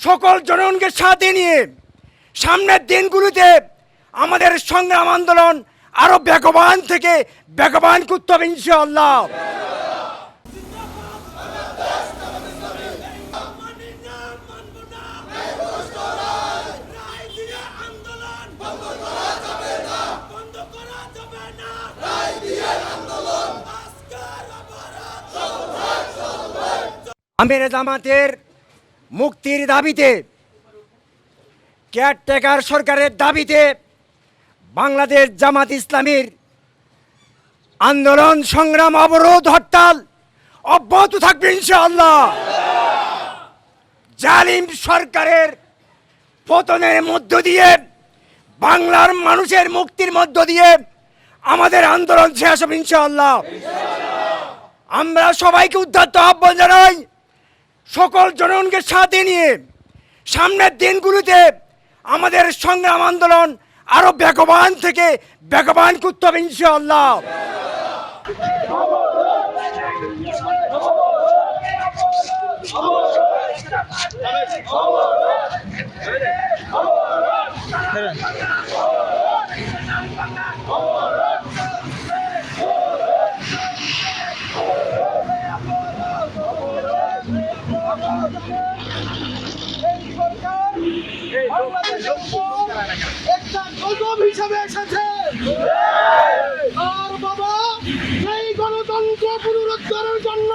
সকল জনগণকে সাথে নিয়ে সামনের দিনগুলোতে আমাদের সংগ্রাম আন্দোলন আরো বেগবান থেকে বেগবান করতে হবে ইনশাআল্লাহ। আমির জামাতের মুক্তির দাবিতে, কেয়ারটেকার সরকারের দাবিতে বাংলাদেশ জামাত ইসলামীর আন্দোলন সংগ্রাম অবরোধ হরতাল অব্যাহত থাকবে ইনশাআল্লাহ। জালিম সরকারের পতনের মধ্য দিয়ে বাংলার মানুষের মুক্তির মধ্য দিয়ে আমাদের আন্দোলন শেষ হবে ইনশাআল্লাহ। আমরা সবাইকে উদ্যত আহ্বান জানাই, সকল জনগণকে সাথে নিয়ে সামনের দিনগুলোতে আমাদের সংগ্রাম আন্দোলন আরো বেগবান থেকে বেগবান করতে হবে ইনশাআল্লাহ। একটা গজব হিসাবে এসেছে। আর বাবা, সেই গণতন্ত্র পুনরুদ্ধারের জন্য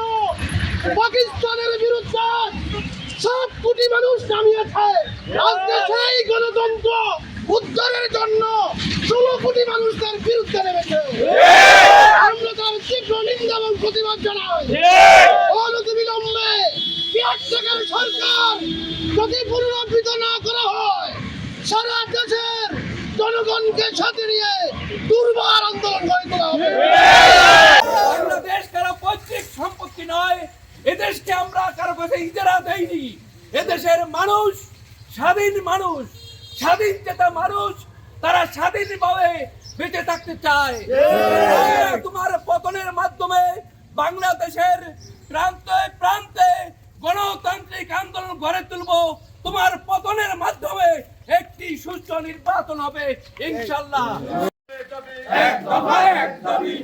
পাকিস্তানের বিরুদ্ধে 7 কোটি মানুষ নামিয়েছে। আজকে সেই গণতন্ত্র উদ্ধারের জন্য 16 কোটি মানুষ তার বিরুদ্ধে নেমেছে। আমরা তার তীব্র নিন্দা এবং প্রতিবাদ জানাই। অনতিবিলম্বে কেয়ারটেকার সরকার যদি পুনরাবৃত্ত না করা হয়, সারা দেশের জনগণকে সাথে নিয়ে দুর্বার আন্দোলন গড়ে তোলা হবে। বাংলাদেশ কারো পৈতৃক সম্পত্তি নয়। এদেশকে আমরা কারো কাছে ইজারা দেইনি। এদেশের মানুষ স্বাধীন মানুষ, স্বাধীন চেতা মানুষ, তারা স্বাধীনভাবে বেঁচে থাকতে চায়। তোমার পতনের মাধ্যমে বাংলাদেশের প্রান্তে প্রান্তে গণতান্ত্রিক আন্দোলন গড়ে তুলব। তোমার পতনের মাধ্যমে একটি সুষ্ঠু নির্বাচন হবে ইনশাআল্লাহ। এক দফায় এক দাবি,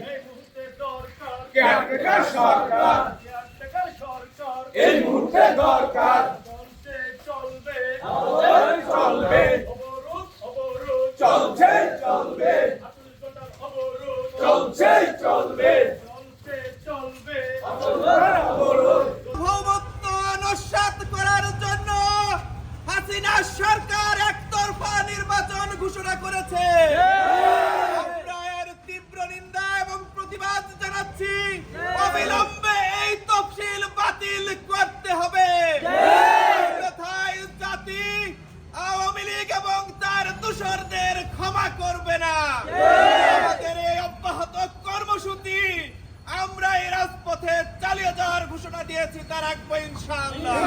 কেয়ারটেকার সরকার এই মুহূর্তে দরকার। চলবে চলবে চলছে চলবে চলছে চলবে ভৌমত্ব নস্যাৎ করার জন্য হাসিনা সরকার একতরফা নির্বাচন ঘোষণা করেছে। আমরা এর তীব্র নিন্দা এবং প্রতিবাদ জানাচ্ছি। অবিলম্বে এই তফসিল বাতিল করতে হবে। অন্যথায় জাতি আওয়ামী লীগ এবং তার দোসরদের ক্ষমা করবে না। আমাদের এই অব্যাহত কর্মসূচি আমরা এই রাজপথে চালিয়ে যাওয়ার ঘোষণা দিয়েছি, তার রাখবো ইনশাআল্লাহ।